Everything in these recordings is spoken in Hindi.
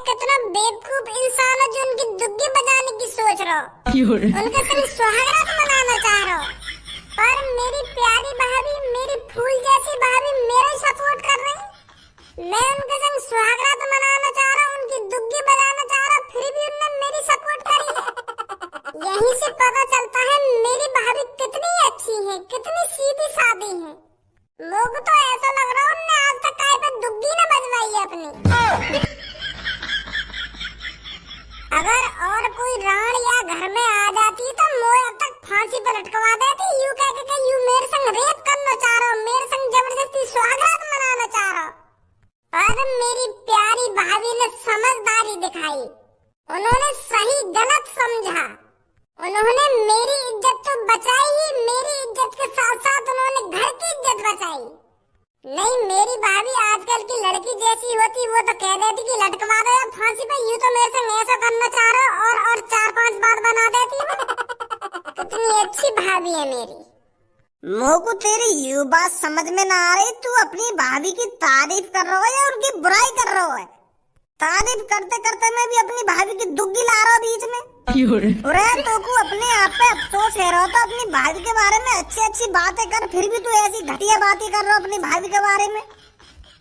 कितना बेवकूफ इंसान हो जो उनकी दुग्गी बजाने की सोच रहा हो, उनके संग सुहागरात मनाना चाह रहा हो। पर मेरी प्यारी भाभी, मेरी फूल जैसी भाभी मेरा सपोर्ट कर रही। मैं उनके संग सुहागरात मनाना चाह रहा हूँ, उनकी दुग्गी बजाना चाह रहा हूँ, फिर भी उन्होंने मेरी सपोर्ट करी है। यहीं से पता चलता है मेरी भाभी कितनी अच्छी है, कितनी सीधी सादी है। लोग तो ऐसा लग रहा है उन्होंने आज तक कहीं पे दुग्गी न बजवाई है अपनी। अगर और कोई राण या घर में आ जाती तो मोए अब तक फांसी पर लटकवा देती। यू कह के यू मेरे संग रेप करना चाह रहा हो, मेरे संग जबरदस्ती सुहागरात मनाना चाह रहा हो। पर मेरी प्यारी भाभी ने समझदारी दिखाई, उन्होंने सही गलत समझा, उन्होंने मेरी इज्जत तो बचाई ही, मेरी इज्जत के साथ साथ उन्होंने घर की इज्जत बचाई। नहीं, मेरी भाभी आजकल की लड़की जैसी होती वो तो कह देती कि लटकवा दो या फांसी पे। यूं तो मेरे संग ऐसा करना चाह रहा हो और 4-5 बात बना देती है। कितनी अच्छी भाभी है मेरी। मोको तेरी यू बात समझ में ना आ रही, तू अपनी भाभी की तारीफ कर रहा है या उनकी बुराई कर रहा है? तारीफ करते करते मैं भी अपनी भाभी की दुग्गी ला रहा हूँ बीच में। अरे तो को अपने आप पे अफसोस है रहा, तो अपनी भाभी के बारे में अच्छी अच्छी बातें कर, फिर भी तू ऐसी घटिया बातें कर रहा अपनी भाभी के बारे में।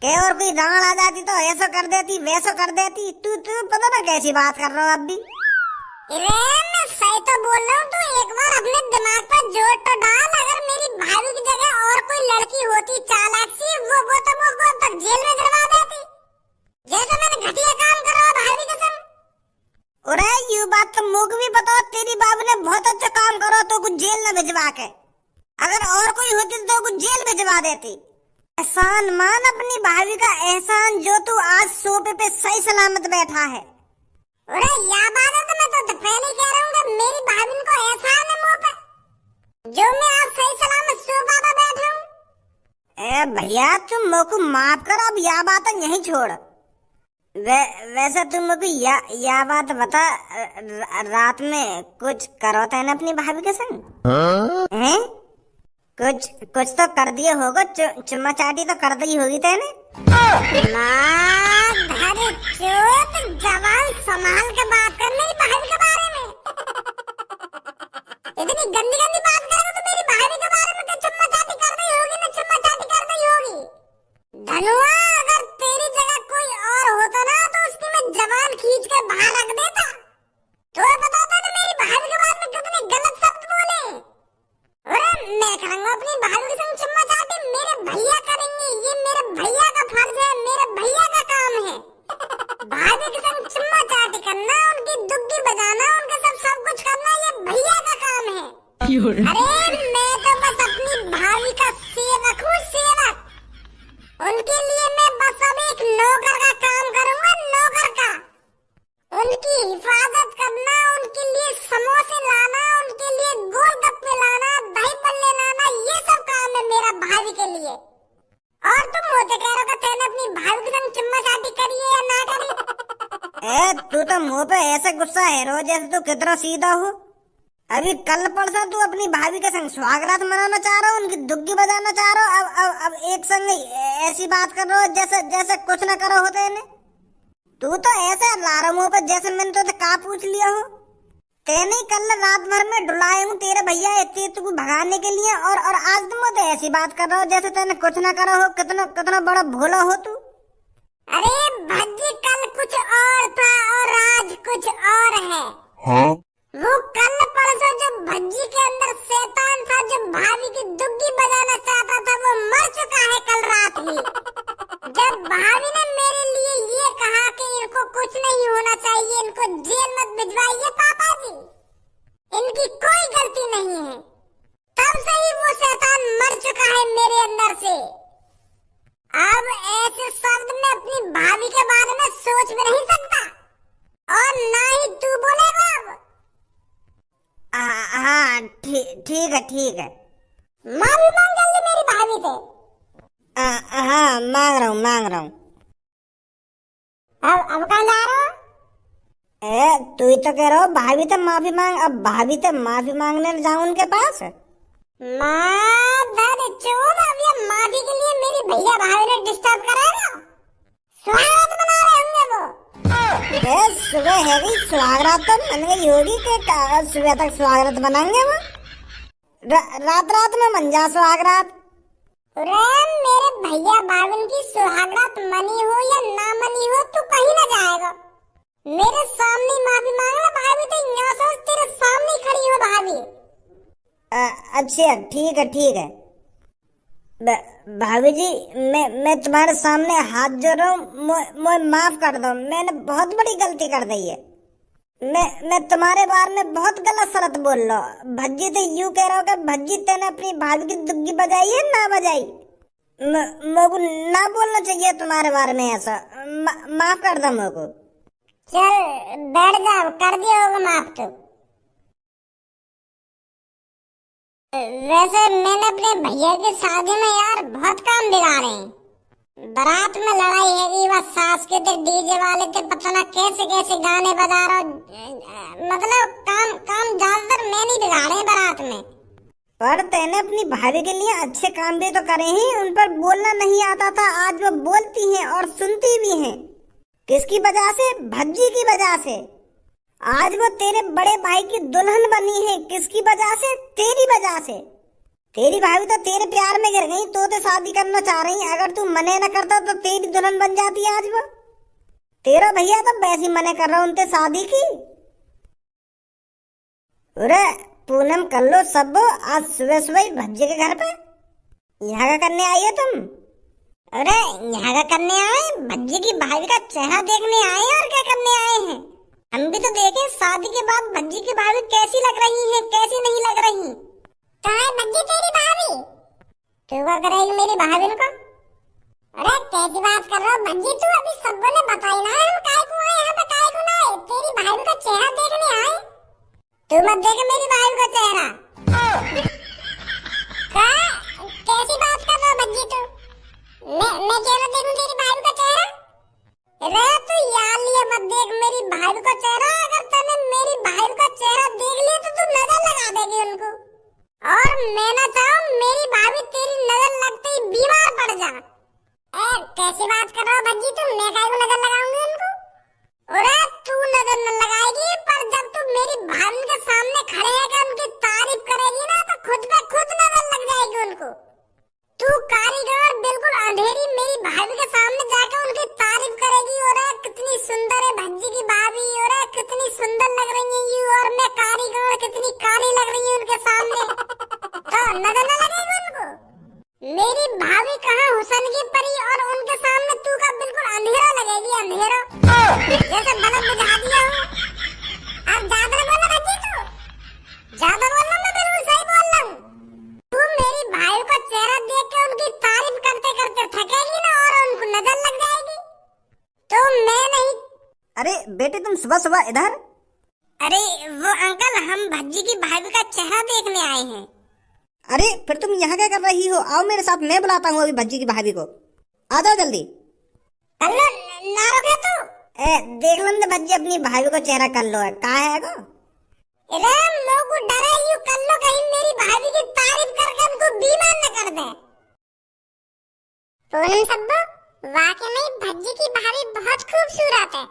के और कोई राण आ जाती तो ऐसा कर देती वैसा कर देती। तू पता ना कैसी बात कर रहा अब भी। मैं सही तो बोल रहा हूँ, तू एक बार अपने दिमाग पर जोर तो डाल। अगर मेरी भाभी की जगह और कोई लड़की होती चालाक सी, वो तक जेल में गिरवा देती, जैसे मैंने घटिया काम करा भाभी के संग। अरे यू बात तो मुझे भी पता, तेरी बाबू ने बहुत अच्छा काम करो तो कुछ जेल न भिजवा के। अगर और कोई होती तो कुछ जेल भिजवा देती। एहसान मान अपनी भाभी का एहसान, जो तू आज सोफे पे सही सलामत बैठा है। अरे या बात है तो मैं तो पहले कह रहा हूँ कि मेरी भाभी को एहसान है मुँह पे, जो मैं आज सही सलामत सोफा पे बैठा हूँ। ए भैया तुम मोको माफ कर, अब या बात यहीं छोड़। वैसे तुम मुझे या बात बता, रात में कुछ करो था ना अपनी भाभी के संग? हैं? कुछ तो कर दिए होगा, चुम्मा चाटी तो कर दी होगी तेने। जवान संभाल के बात कर मेरी भाभी के बारे में। इतनी गंदी गंदी बात करेगा तो मेरी भाभी के बारे में तो चुम्मा चाटी कर दी होगी ना, चुम्मा चाटी कर दी होगी। धनुआ, अगर तेरी जगह कोई और होता ना तो उसकी मैं जबान खींच के बाहर रख देता। तो बताता ना मेरी भाभी के बारे में कितने गलत शब्द बोले। अरे मैं करूंगा अपनी भाभी के संग चुम्मा चाटी, मेरे भैया करेंगे, ये मेरे भैया का फर्ज है, मेरे भैया का काम है। भाभी के संग चुम्मा चाटी करना, उनकी दुग्गी बजाना, उनके सब कुछ करना, ये भैया का काम है। अरे मैं तो बस अपनी भाभी का सेवक हूँ, सेवक। उनके लिए मैं बस अब एक नौकर का काम करूंगा, नौकर का। उनकी हिफाजत करना, उनके लिए समोसे लाना, उनके लिए गोलगप्पे लाना, दही बल्ले लाना, ये सब काम है मेरा भाभी के लिए। और तुम मुझे कह रहे हो तेने अपनी भाभी के संग चुम्मा चाटी करी है या ना करी? तू तो मुंह पे ऐसा गुस्सा है रोज जैसे तू कितना सीधा हो। अभी कल परसों तू अपनी भाभी के संग सुहागरात मनाना चाह रहा हो, उनकी दुग्गी बजाना चाह रहा हो, अब एक संग ऐसी बात कर रहा हो जैसे कुछ न करो होते ने। तू तो ऐसे ला रहा मुंह पे जैसे मैंने तो का पूछ लिया हो। तेने कल रात भर में डुलाए हूँ तेरे भैया इतने तू भगाने के लिए, और आज तुम तो ऐसी बात कर रहा हो जैसे तेने कुछ न करो हो। कितना बड़ा भोला हो तू। अरे भज्जी, कल कुछ और था और आज कुछ और है। हाँ? वो कल परसों जो भज्जी के अंदर शैतान था, जो भाभी की दुग्गी बजाना चाहता था, वो मर चुका है कल रात ही। जब भाभी ने मेरे लिए ये कहा कि इनको कुछ नहीं होना चाहिए, इनको जेल मत भिजवाइए पापा जी, इनकी कोई गलती नहीं है, तब से ही वो शैतान मर चुका है मेरे अंदर से। अब ऐसे शब्द में अपनी भाभी के बारे में सोच भी नहीं सकता, और ना ही तू बोलेगा अब। हाँ ठीक है। माफी मांग जल्दी मेरी भाभी से। हाँ मांग रहा हूँ। अब कहाँ जा रहा हो? तू ही तो कह रहा हो भाभी तो माफी मांग, अब भाभी तो माफी मांगने जाऊं उनके पास। चोद, अब ये माफी के लिए मेरी भैया भाभी ने डिस्टर्ब करा ना, सुहागरात मना रहे होंगे वो। सुबह है गई सुहागरात तो मन गई होगी कि सुबह तक सुहागरात बनाएंगे वो। रात रात में मन जा सुहागरात। मेरे भैया बाबन की सुहागरात मनी हो या ना मनी हो तू कहीं ना जाएगा। मेरे सामने माफी मांगना भाभी, तो यहाँ सोच तेरे सामने खड़ी हो भाभी। अच्छा ठीक है भाभी जी, मैं तुम्हारे सामने हाथ जोड़ रहा हूँ, मुझे माफ कर दो। मैंने बहुत बड़ी गलती कर दी है। मैं तुम्हारे बारे में बहुत गलत सलत बोल रहा हूँ। भज्जी तो यूं कह रहा हूँ कि भज्जी तेने अपनी भाभी की दुग्गी बजाई है ना बजाई। मुझको ना बोलना चाहिए तुम्हारे बारे में ऐसा। माफ कर दो मुझको। चल बैठ जाओ, कर दिया होगा माफ तो। वैसे मैंने अपने भैया की शादी में यार बहुत काम बिगाड़े हैं। बारात में लड़ाई है, वह सांस्कृतिक डीजे वाले थे, पता ना कैसे कैसे गाने बजा रहा। मतलब काम ज्यादातर मैंने ही बिगाड़े हैं बारात में। पर तेने अपनी भाभी के लिए अच्छे काम भी तो करे हैं। उन पर बोलना नहीं आता था, आज वो बोलती हैं और सुनती भी हैं। किसकी वजह से? भज्जी की वजह से। आज वो तेरे बड़े भाई की दुल्हन बनी है। किसकी वजह से? तेरी वजह से। तेरी भाभी तो तेरे प्यार में गिर गई, तो शादी करना चाह रही। अगर तू मने न करता तो तेरी दुल्हन बन जाती आज वो। तेरा भैया तो वैसी मने कर रहा उनसे शादी की। अरे पूनम कर लो सब। आज सुबह सुबह भज्जी के घर पे यहाँ का करने आई है तुम? अरे यहाँ का करने आए, भज्जी की भाभी का चेहरा देखने आए और क्या करने आए हैं। हम भी तो देखें शादी के बाद भज्जी की भाभी कैसी लग रही है, कैसी नहीं लग रही। कहाँ है भज्जी तेरी भाभी? तू क्या करेगी मेरी भाभी को? अरे कैसी बात कर रहा हो भज्जी तू? अभी सबको ने बताई ना हम काय को आए यहाँ पे, काय को ना आए। तेरी भाभी का चेहरा देखने आए। तू मत देखे मेरी भाभी का चेहरा। कैसी बात कर रहा हो भज्जी तू? मैं क्या देखूं तेरी भाभी का चेहरा? अरे तू यार लिए मत देख मेरी भाई का चेहरा। अगर तूने मेरी भाई का चेहरा देख लिया तो तू नजर लगा देगी उनको। और मैं ना चाहूं मेरी भाभी तेरी नजर लगते ही बीमार पड़ जा। कैसी बात कर रहा हो भज्जी तू? मैं काहे को नजर लगाऊंगी उनको? अरे तू नजर न लगाएगी, पर जब तू मेरी भाभी के सामने खड़े होकर उनकी तारीफ करेगी ना तो खुद पे खुद नजर लग जाएगी उनको। तू कारीगर बिल्कुल अंधेरी मेरी भाभी के सामने जाकर उनकी तारीफ करेगी। और कितनी सुंदर है भज्जी की भाभी, और कितनी सुंदर लग रही है यू, और मैं कारीगर कितनी काली लग रही हूँ उनके सामने। तो नजर न लगेगी उनको? मेरी भाभी कहाँ हुसन की परी, और उनके सामने तू का बिल्कुल अंधेरा लगेगी, अंधेरा जैसे बल्ब बुझा दिया हो। अब ज्यादा बोलना भज्जी तू, ज्यादा बोलना। मैं बिल्कुल सही बोल रहा हूँ। तू मेरी भाई का चेहरा देख के उनकी तारीफ करते करते थकेगी ना और उनको नजर लग जाएगी। तो मैं नहीं। अरे बेटे तुम सुबह सुबह इधर? अरे वो अंकल हम भज्जी की भाभी का चेहरा देखने आए हैं। अरे फिर तुम यहाँ क्या कर रही हो? आओ मेरे साथ, मैं बुलाता हूँ अभी भज्जी की भाभी को। आ जाओ जल्दी। कल्लो ना रोके तू। देख लो ना भज्जी अपनी भाभी को चेहरा कर लो है कहा है को? अरे लोग डरे यू कर लो कहीं मेरी भाभी की तारीफ करके उनको बीमार न कर दे। पूनम सब्बू वाकई में भज्जी की भाभी बहुत खूबसूरत है।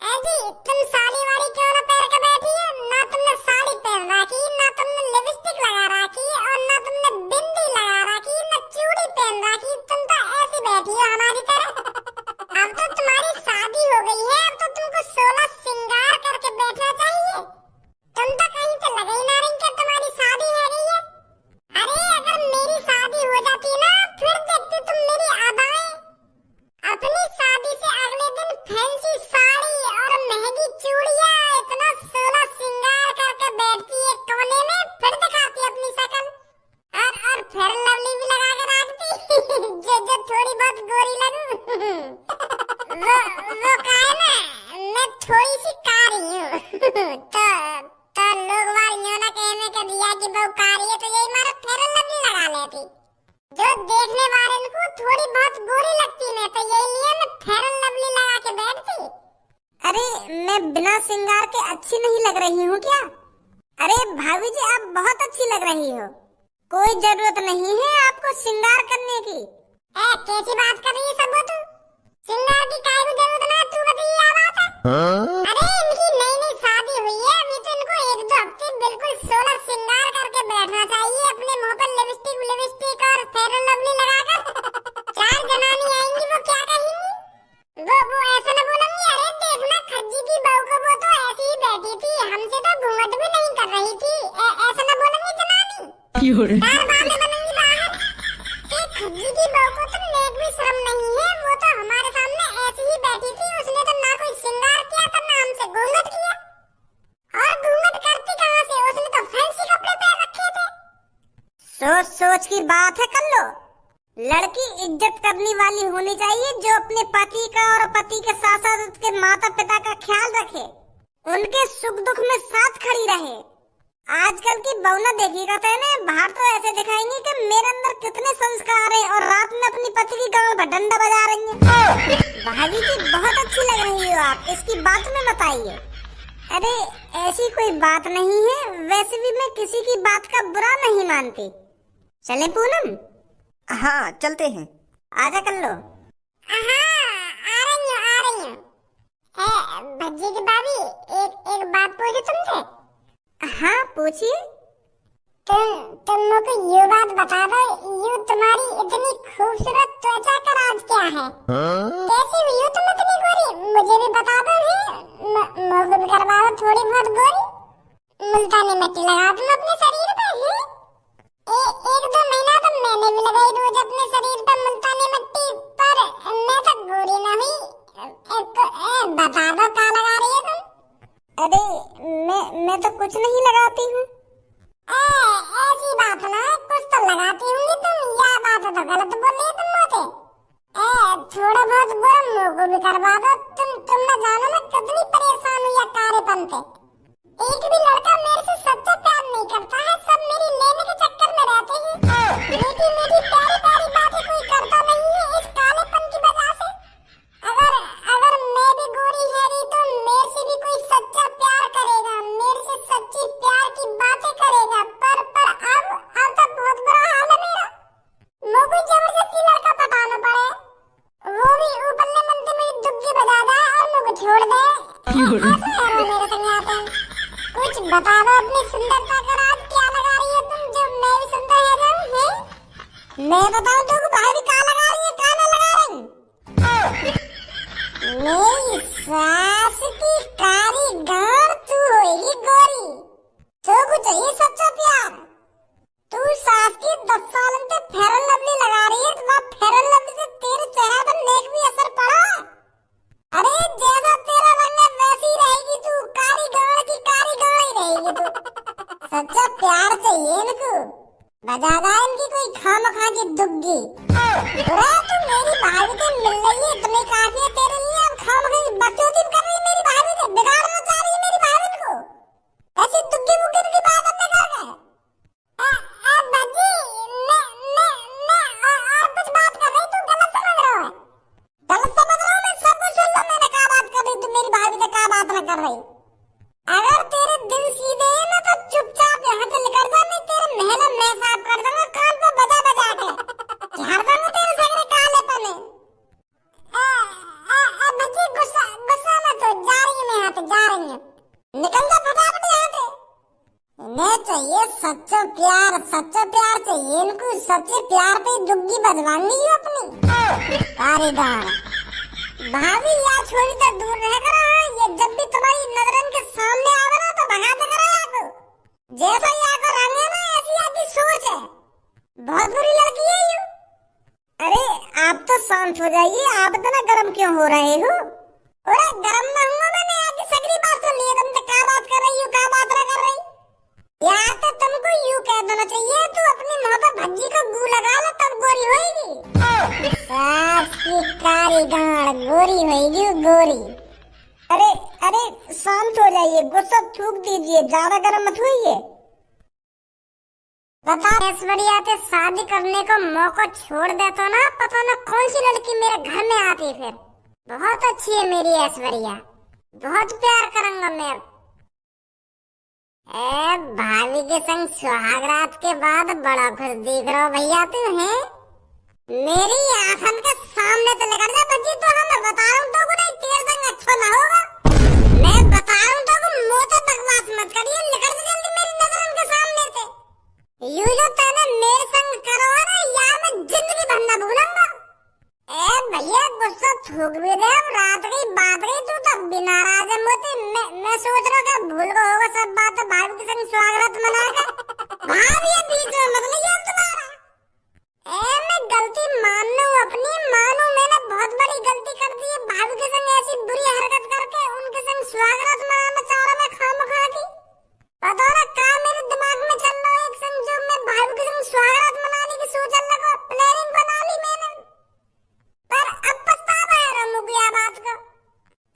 ऐसी तुम साड़ी वाड़ी क्यों ना पहन के बैठी है? ना तुमने साड़ी पहन रखी, ना तुमने लिपस्टिक लगा रखी, और ना तुमने बिंदी लगा रखी, ना चूड़ी पहन रखी। तुम तो ऐसी बैठी हो हमारी तरह। अब तो तुम्हारी शादी हो गई है, अब तो तुमको 16 श्रृंगार करके बैठना चाहिए। तुम तो कहीं पे लगा ही ना रही कि तुम्हारी शादी है गई है। अरे अगर मेरी शादी हो जाती ना फिर देखती तुम मेरी अदाएं। अपनी शादी से अगले दिन फैंसी साड़ी और महंगी चूड़ियां, इतना 16 श्रृंगार करके बैठती है कोने में, फिर दिखाती अपनी शक्ल। और फिर लवली भी लगा के रखती जो थोड़ी बहुत गोरी लगूं। वो काहे ना मैं थोड़ी सी कारी हूँ। तो लोग वालियों ना कहने का दिया कि बहु कारी है तो यही मारा फेयर लवली लगा लेती। जो देखने वाले को थोड़ी बहुत गोरी लगती है तो यही लिए मैं फेयर लवली लगा के बैठती। अरे मैं बिना श्रृंगार के अच्छी नहीं लग रही हूँ क्या? अरे भाभी जी आप बहुत अच्छी लग रही हो, कोई जरूरत नहीं है आपको श्रृंगार करने की। कैसी बात कर रही है सब तू? श्रृंगार की काहे को जरूरत ना, तू बताइए क्या बात है? अरे दाल बाले बनेंगी बाहर। एक खज्जी की बहू को तो नेक भी शर्म नहीं है, वो तो हमारे सामने ऐसी ही बैठी थी, उसने तो ना कोई श्रृंगार किया था ना हमसे घूंघट किया। और घूंघट करती कहाँ से, उसने तो फैंसी कपड़े पहन रखे थे। सोच सोच की बात है कल्लो। लड़की इज्जत करने वाली होनी चाहिए जो अपने पति का और पति के साथ साथ उसके माता पिता का ख्याल रखे, उनके सुख दुख में साथ खड़ी रहे। आजकल की बहुना देखिएगा तेने, बाहर तो ऐसे दिखाएंगे कि मेरे अंदर कितने संस्कार है और रात में अपनी पति की गांव पर डंडा बजा रही है। भाभी जी बहुत अच्छी लग रही हो आप, इसकी बात में बताइए। अरे ऐसी कोई बात नहीं है, वैसे भी मैं किसी की बात का बुरा नहीं मानती। चले पूनम? हाँ चलते हैं। आजा कर लो। आ रही हूँ। भज्जी की भाभी, एक बात पूछूं तुमसे? हाँ पूछिए। तुम मुझे ये बात बता दो, ये तुम्हारी इतनी खूबसूरत त्वचा का राज क्या है? कैसी हुई हो तुम इतनी गोरी? मुझे भी बता दो। मुझे भी करवा दो थोड़ी बहुत गोरी। मुल्तानी मिट्टी लगा दूं अपने शरीर पे। एक दो महीना तो मैंने भी लगाई रोज अपने शरीर पे मुल्तानी मिट्टी, पर मैं तो गोरी ना हुई। बता दो क्या लगा रही है तुम? अरे मैं तो कुछ नहीं लगाती हूँ। ऐसी बात ना, कुछ तो लगाती होंगी तुम, या बात तो गलत बोल रही तुम मुझे। थोड़ा बहुत बुरा मुंह को भी करवा दो। तुम ना जानो मैं कितनी परेशान हूँ या कार्यपन पे। एक भी लड़का मेरे से सच्चा प्यार नहीं करता है, सब मेरी लेने के चक्कर में रहते हैं। मीठी मीठी प्यारी प्यारी बातें कोई करता नहीं है इस कालेपन की वजह से। अगर मैं भी गोरी है तो मेरे से भी कोई सच्चा प्यार करेगा, मेरे से सच्ची प्यार की बातें करेगा। पर अब तो बहुत बुरा हाल है मेरा। मुझे जबरदस्ती लड़का पटाना पड़े, वो भी ऊपरले मंदिर में दुग्गी बजा दे और मुझे छोड़ दे। मेरे संग आते हैं। कुछ बता दो अपनी सुंदरता का राज क्या लगा रही है तुम, जो मैं भी सुंदर है जाऊं? मैं बताऊं तो भाभी क्या लगा रही है, क्या ना लगा रही? मेरी सास की कारी गांड तू होगी गोरी, तो कुछ ये सच्चा प्यार। तू सास की 10 साल से फेयर लवली लगा रही है, तो फेयर लवली से तेरे चेहरे पर नेक भी असर पड़ा? अरे जैसा तेरा रंग है वैसी रहेगी तू, कारी गांड की कारी गांड ही रहेगी तू। सच्चा प्यार चाहिए इनको, बजा दा इनकी कोई खामखा की दुग्गी। अरे तू मेरी भाभी से मिल रही है, इतने काफी है तेरे लिए। अब खामखा की बकचोदी कर रही है मेरी भाभी से, बिगाड़ना चाह रही है मेरी भाभी को। ऐसी दुग्गी मुग्गी की बात अपने कर रहे हैं। बाजी मैं और कुछ बात कर रही, तू गलत समझ रहा है। गलत समझ रहा हूँ मैं, सब कुछ सुन लो। मैंने क्या बात कर रही, तू मेरी भाभी से क्या बात न कर रही। अगर तेरे दिल सीधे है ना तो चुपचाप यहाँ से निकल जा, नहीं तेरे महल में साफ कर दूंगा कान पे बजा बजा के। झाड़ दूंगा तेरे सगरे कालेपन में। बच्ची गुस्सा मत हो, जा रही हूँ मैं यहाँ से, जा रही हूँ। निकल जा फटाफट यहाँ से। इन्हें चाहिए सच्चा प्यार चाहिए इनको। सच्चे प्यार पे दुग्गी बदवानी है अपनी कारीगर। भाभी यार छोड़ी तो दूर रह कर, ये जब भी तुम्हारी नजरन के सामने आवे ना तो भगाते करो याको। जैसा याको रंग है ना ऐसी आपकी सोच है। बहुत बुरी लड़की है ये। अरे आप तो शांत हो जाइए, आप इतना गर्म क्यों हो रहे हो? अरे गर्म ना हुआ, मैंने आपकी सगरी बात सुन ली है। तुम तो क्या बात कर रही हो, क्या बात न कर रही? या तो तुमको यूं कह देना चाहिए, तू अपनी मुंह पे भज्जी को गू लगा ले तब गोरी होएगी। सास की कारी गांड गोरी होएगी गोरी। अरे शांत हो जाइए, गुस्सा थूक दीजिए, ज्यादा गर्म मत होइए। बता ऐश्वर्या से शादी करने को मौका छोड़ दे तो ना पता ना कौन सी लड़की मेरे घर में आती फिर। बहुत अच्छी है मेरी ऐश्वर्या, बहुत प्यार करूंगा मैं। भाभी के संग सुहागरात के बाद बड़ा खुश दिख रहा भैया तू है। मेरी आंखन के सामने तो निकल जा बच्ची, तो मैं बता रहा हूँ तो नहीं तेरे संग अच्छा ना होगा। मैं बता रहा हूँ तो मुँह से बकवास मत करिए, निकल जा जल्दी मेरी नजर के सामने से। यूं जो तूने मेरे संग करो ना यार मैं जिंदगी भर न भूलूंगा। भैया गुस्सा थूक भी दे, अब रात गई बात गई, तू तो बिना नाराज है मोती। मैं सोच रहा हूँ भूल गया होगा सब बात, भाभी के संग स्वागत मनाकर भाभी ये बीच में मत नहीं यार तुम्हारा। मैं गलती मान लूं अपनी, मानू मैंने बहुत बड़ी गलती कर दी है भाभी के संग ऐसी बुरी हरकत करके उनके संग सुहागरात मनाना चाह रहा मैं खामखा की। पता ना क्या मेरे दिमाग में चल रहा है, एक संग जो मैं भाभी के संग सुहागरात मनाने की सोचने लगा, प्लानिंग बना ली मैंने, पर अब पछतावा है रमू की आ बात का।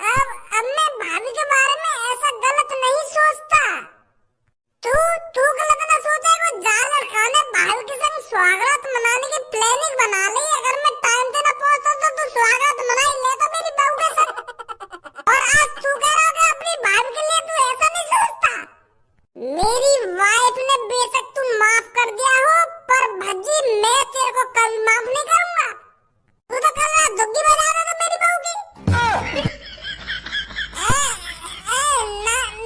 अब मैं भाभी के बारे में ऐसा गलत नहीं सोचता। तू गलत ना सोचेगा, जानवर खाने भाभी के संग स्वागत मनाने की प्लानिंग बना ली। अगर मैं टाइम पे ना पहुंचता तो तू स्वागत मना ही लेता मेरी बहू के संग। और आज तू कह रहा है अपनी भाभी के लिए तू ऐसा नहीं सोचता। मेरी वाइफ ने बेशक तू माफ कर दिया हो, पर भज्जी मैं तेरे को कभी माफ नहीं करूंगा। तू तो कल रात दुग्गी बजा रहा था मेरी बहू की।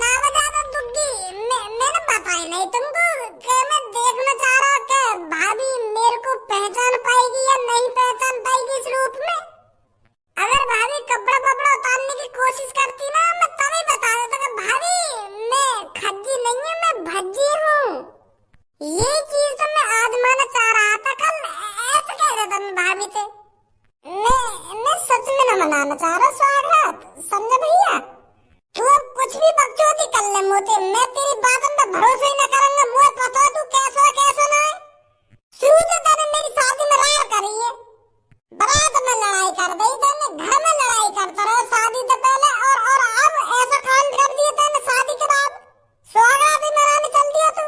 ना बजा दो दुग्गी, मैंने बताया नहीं तुमको कि मैं देखना चाह रहा कि भाभी मेरे को पहचान पाएगी या नहीं पहचान पाएगी इस रूप में। अगर भाभी कपड़ा वपड़ा उतारने की कोशिश करती ना, मैं तभी बता देता कि भाभी मैं खज्जी नहीं हूँ, मैं भज्जी हूँ। ये चीज तो मैं आजमाना चाह रहा था कल, ऐसे कह रहा था मैं भाभी से। मैं सच में न मनाना चाह रहा स्वागत, समझे भैया। तू अब कुछ भी बकचोदी कर ले मोते, मैं तेरी बातों पे भरोसा ही न करूंगा। मुझे पता तू कैसा कैसा ना है। शुरू से तूने मेरी शादी में रार करी है, बारात में लड़ाई कर दी तूने, घर में लड़ाई करता रहा शादी से पहले, और अब ऐसा काम कर दिया तूने शादी के बाद, स्वागत ही मनाने चल दिया तू।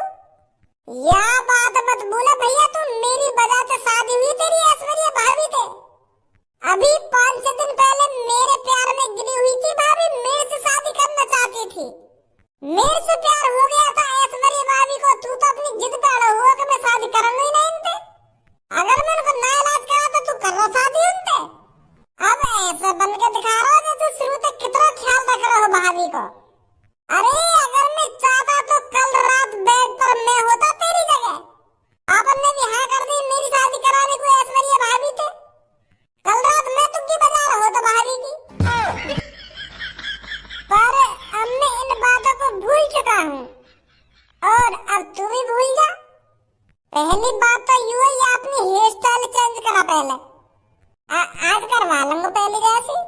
यह बात मत भूले भैया, तू मेरी वजह से शादी हुई तेरी ऐश्वर्या भाभी से। अभी 5-6 दिन पहले मेरे प्यार में गिरी हुई थी भाभी, मेरे से शादी करना चाहती थी। मेरे से प्यार हो गया था ऐश्वर्या भाभी को, तू तो अपनी जिद पे अड़ा हुआ कि मैं शादी करूंगा ही नहीं इनसे। अगर मैं उनको ना इलाज करा तो तू कर रहा शादी उनसे। अब ऐसा बन के दिखा रहा है तू शुरू से कितना ख्याल रख रहा हो भाभी को। अरे अगर मैं चाहता तो कल रात बेड पर मैं होता तेरी जगह। आपने भी हाँ कर दी मेरी शादी कराने को ऐश्वर्या भाभी से। कल रात मैं तुझी बजा रहा होता भाभी की। पर अब मैं इन बातों को भूल चुका हूँ, और अब तू भी भूल जा। पहली बात तो यूं ही अपनी हेयर स्टाइल चेंज करा पहले। आज करवा लूंगा पहले जैसी।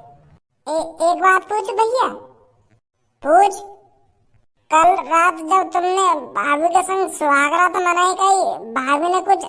एक बात पूछ भैया, पूछ। कल रात जब तुमने भाभी के संग सुहागरात मनाई गई, भाभी ने कुछ